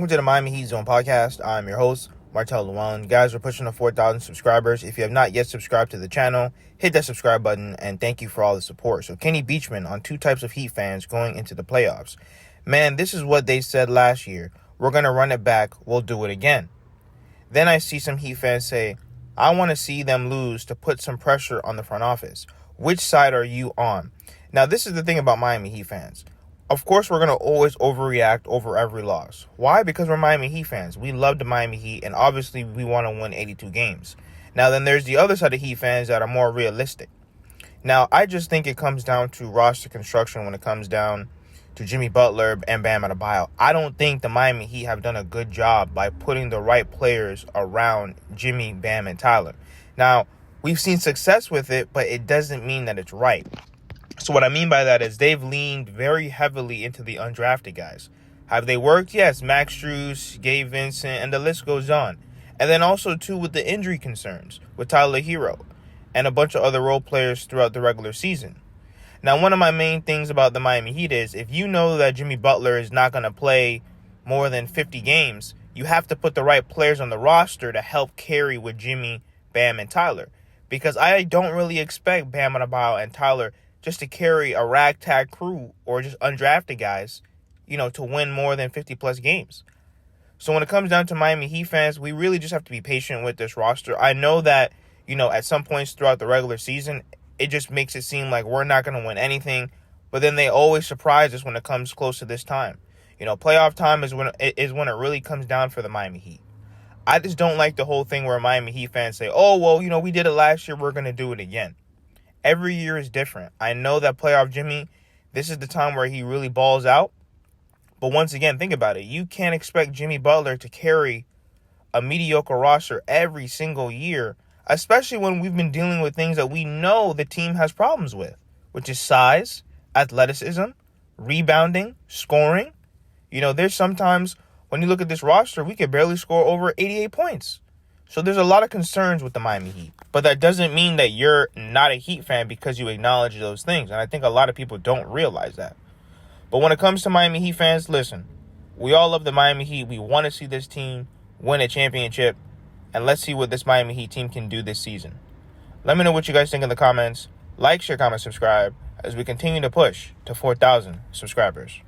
Welcome to the Miami Heat Zone podcast. I'm your host, Martel Llewellyn. Guys, we're pushing to 4,000 subscribers. If you have not yet subscribed to the channel, hit that subscribe button, and thank you for all the support. So, Kenny Beechman on two types of Heat fans going into the playoffs. Man, this is what they said last year. We're going to run it back. We'll do it again. Then I see some Heat fans say, I want to see them lose to put some pressure on the front office. Which side are you on? Now, this is the thing about Miami Heat fans. Of course, we're going to always overreact over every loss. Why? Because we're Miami Heat fans. We love the Miami Heat, and obviously we want to win 82 games. Now, then there's the other side of Heat fans that are more realistic. Now, I just think it comes down to roster construction when it comes down to Jimmy Butler and Bam Adebayo. I don't think the Miami Heat have done a good job by putting the right players around Jimmy, Bam, and Tyler. Now, we've seen success with it, but it doesn't mean that it's right. So what I mean by that is they've leaned very heavily into the undrafted guys. Have they worked? Yes. Max Strus, Gabe Vincent, and the list goes on. And then also, too, with the injury concerns with Tyler Hero and a bunch of other role players throughout the regular season. Now, one of my main things about the Miami Heat is if you know that Jimmy Butler is not going to play more than 50 games, you have to put the right players on the roster to help carry with Jimmy, Bam, and Tyler. Because I don't really expect Bam Adebayo and Tyler just to carry a ragtag crew or just undrafted guys, to win more than 50-plus games. So when it comes down to Miami Heat fans, we really just have to be patient with this roster. I know that, at some points throughout the regular season, it just makes it seem like we're not going to win anything, but then they always surprise us when it comes close to this time. Playoff time is when it really comes down for the Miami Heat. I just don't like the whole thing where Miami Heat fans say, oh, well, we did it last year, we're going to do it again. Every year is different. I know that playoff Jimmy, this is the time where he really balls out. But once again, think about it. You can't expect Jimmy Butler to carry a mediocre roster every single year, especially when we've been dealing with things that we know the team has problems with, which is size, athleticism, rebounding, scoring. There's sometimes when you look at this roster, we could barely score over 88 points. So there's a lot of concerns with the Miami Heat. But that doesn't mean that you're not a Heat fan because you acknowledge those things. And I think a lot of people don't realize that. But when it comes to Miami Heat fans, listen, we all love the Miami Heat. We want to see this team win a championship. And let's see what this Miami Heat team can do this season. Let me know what you guys think in the comments. Like, share, comment, subscribe as we continue to push to 4,000 subscribers.